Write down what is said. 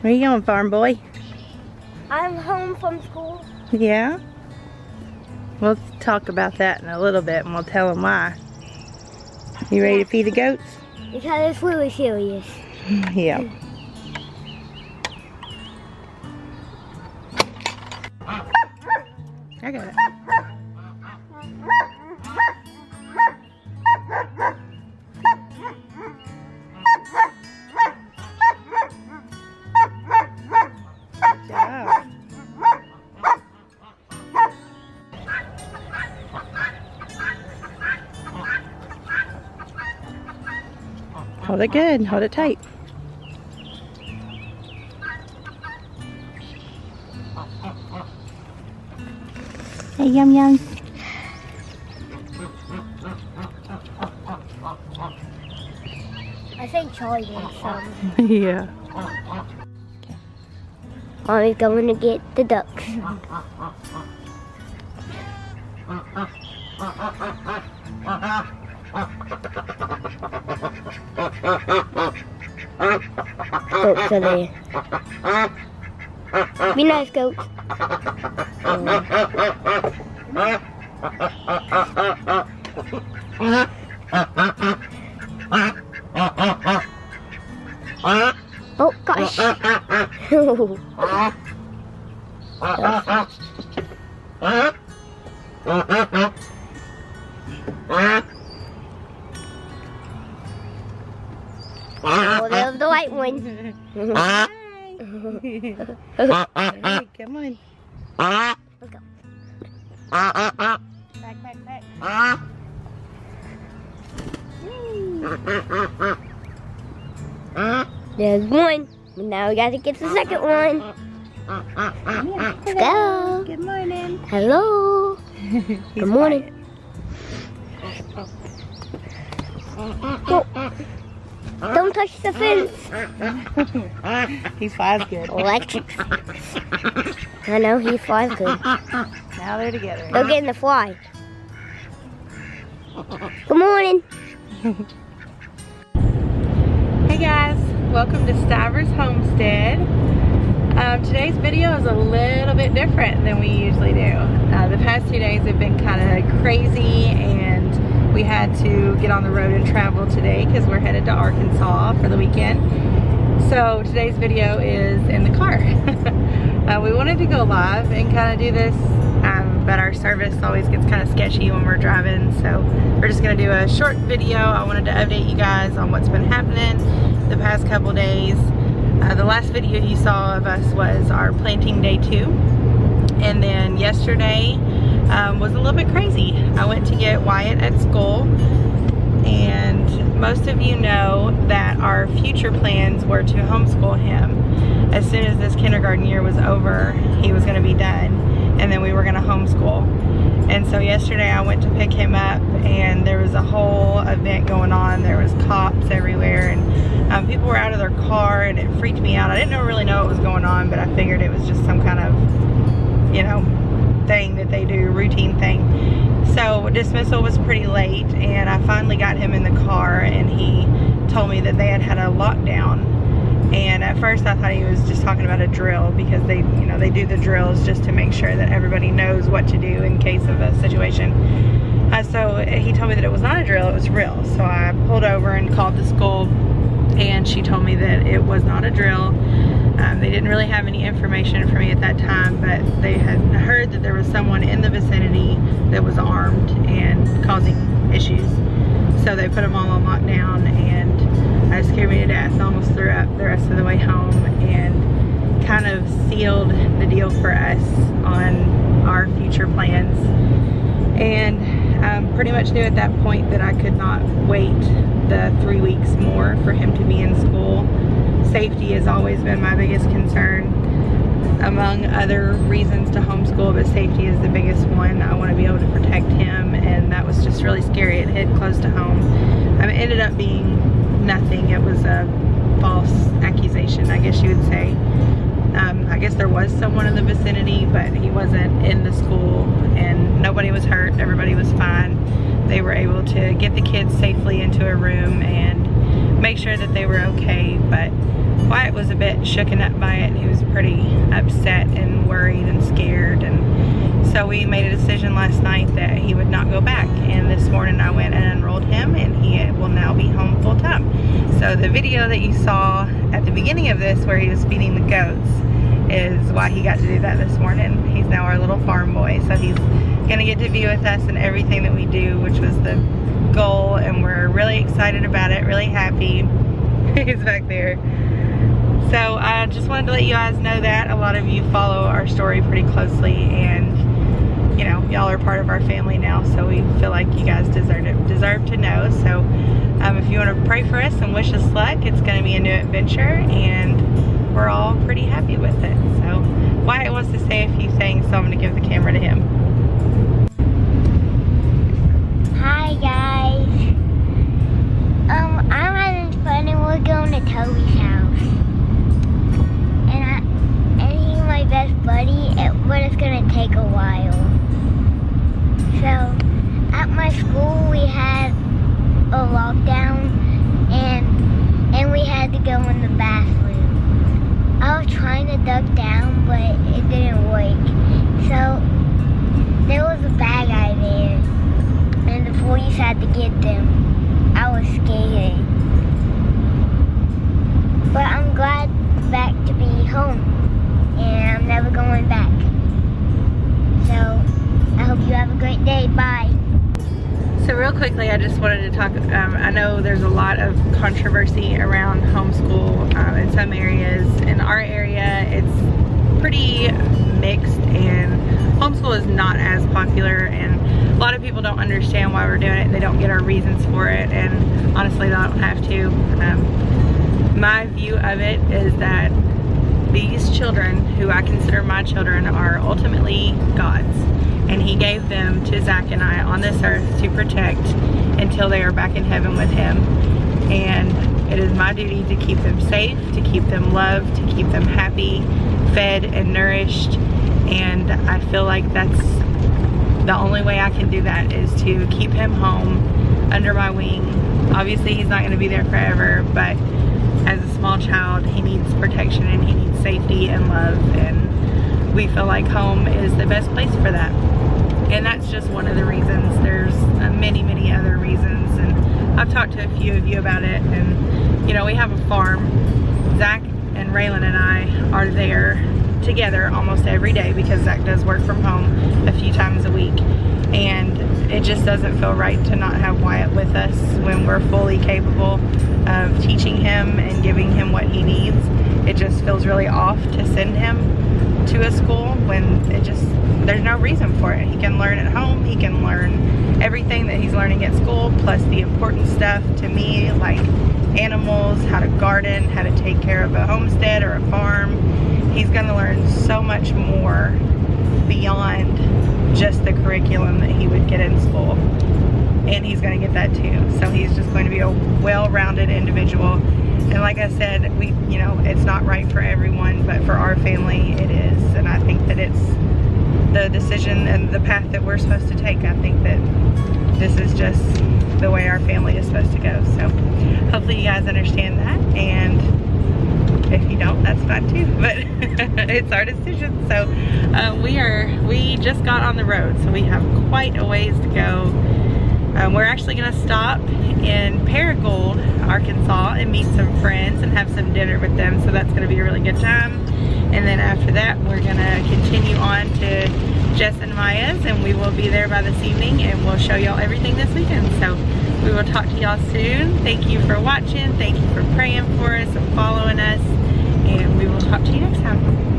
Where you going, farm boy? I'm home from school. Yeah? We'll talk about that in a little bit and we'll tell them why. You ready to feed the goats? Because it's really serious. Yeah. I got it. Hold it good. Hold it tight. Hey, yum yum. I think Charlie wants some. Yeah. Mommy's going to get the ducks. Goats are there. Be nice, goats. Oh gosh. Oh, there's the white one. Hi. Hey, come on. Let's go. Back. There's one. Now we gotta get the second one. Let's go. Good morning. Hello. Good morning. Oh. Don't touch the fence. He flies good. Electric. I know, he flies good. Now they're together. Go get in the fly. Good morning. Hey guys, welcome to Stivers Homestead. Today's video is a little bit different than we usually do. The past 2 days have been kind of crazy and we had to get on the road and travel today because we're headed to Arkansas for the weekend. So today's video is in the car. We wanted to go live and kind of do this, but our service always gets kind of sketchy when we're driving, so we're just going to do a short video. I wanted to update you guys on what's been happening the past couple days. The last video you saw of us was our planting day 2, and then yesterday was a little bit crazy. I went to get Wyatt at school, and most of you know that our future plans were to homeschool him. As soon as this kindergarten year was over, he was going to be done, and then we were going to homeschool. And so yesterday I went to pick him up, and there was a whole event going on. There was cops everywhere, and people were out of their car, and it freaked me out. I didn't really know what was going on, but I figured it was just some kind of, you know, thing that they do, routine thing. So dismissal was pretty late, and I finally got him in the car, and he told me that they had a lockdown. And at first I thought he was just talking about a drill, because they, you know, they do the drills just to make sure that everybody knows what to do in case of a situation. So he told me that it was not a drill, it was real. So I pulled over and called the school, and she told me that it was not a drill. They didn't really have any information for me at that time, but they had heard that there was someone in the vicinity that was armed and causing issues. So they put them all on lockdown, and it scared me to death. I almost threw up the rest of the way home, and kind of sealed the deal for us on our future plans. And pretty much knew at that point that I could not wait the 3 weeks more for him to be in school. Safety has always been my biggest concern, among other reasons to homeschool, but safety is the biggest one. I want to be able to protect him, and that was just really scary. It hit close to home. It ended up being nothing. It was a false accusation, I guess you would say. I guess there was someone in the vicinity, but he wasn't in the school, and nobody was hurt. Everybody was fine. They were able to get the kids safely into a room and make sure that they were okay, but Wyatt was a bit shooken up by it. He was pretty upset and worried and scared, and so we made a decision last night that he would not go back. And this morning I went and enrolled him, and he will now be home full time. So the video that you saw at the beginning of this where he was feeding the goats is why he got to do that this morning. He's now our little farm boy, so he's gonna get to be with us in everything that we do, which was the goal, and we're really excited about it, really happy. He's back there. So I just wanted to let you guys know that. A lot of you follow our story pretty closely, and you know, y'all are part of our family now, so we feel like you guys deserve to know. So if you want to pray for us and wish us luck, it's going to be a new adventure, and we're all pretty happy with it. So Wyatt wants to say a few things, so I'm going to give the camera to him. Hi guys. I'm having fun, and we're going to Toby's house. And he's my best buddy, but it's gonna take a while. So at my school we had a lockdown, and we had to go in the bathroom. I was trying to duck down, but it didn't work. So there was a bad guy there, and the police had to get them. I was scared, but I'm glad back to be home, and I'm never going back. So I hope you have a great day. Bye. So real quickly, I just wanted to talk, I know there's a lot of controversy around homeschool in some areas. In our area, it's pretty mixed, and homeschool is not as popular, and a lot of people don't understand why we're doing it. They don't get our reasons for it, and honestly, they don't have to. My view of it is that these children, who I consider my children, are ultimately God's, and He gave them to Zach and I on this earth to protect until they are back in heaven with Him. And it is my duty to keep them safe, to keep them loved, to keep them happy, fed and nourished. And I feel like that's the only way I can do that, is to keep him home under my wing. Obviously he's not going to be there forever, but as a small child he needs protection, and he needs safety and love, and we feel like home is the best place for that. And that's just one of the reasons. There's many other reasons, and I've talked to a few of you about it. And you know, we have a farm. Zach and Raylan and I are there together almost every day, because Zach does work from home a few times a week, and it just doesn't feel right to not have Wyatt with us when we're fully capable of teaching him and giving him what he needs. It just feels really off to send him to a school when there's no reason for it. He can learn at home, he can learn everything that he's learning at school, plus the important stuff to me, like animals, how to garden, how to take care of a homestead or a farm. He's going to learn so much more beyond just the curriculum that he would get in school, and he's going to get that too. So he's just going to be a well-rounded individual. And like I said, you know, it's not right for everyone, but for our family it is. And I think that it's the decision and the path that we're supposed to take. I think that this is just the way our family is supposed to go. So hopefully you guys understand that, and if you don't, that's fine too, but it's our decision. So we just got on the road, so we have quite a ways to go. We're actually going to stop in Paragould, Arkansas, and meet some friends and have some dinner with them, so that's going to be a really good time. And then after that, we're going to continue on to Jess and Maya's, and we will be there by this evening, and we'll show y'all everything this weekend. So we will talk to y'all soon. Thank you for watching. Thank you for praying for us and following us, and we will talk to you next time.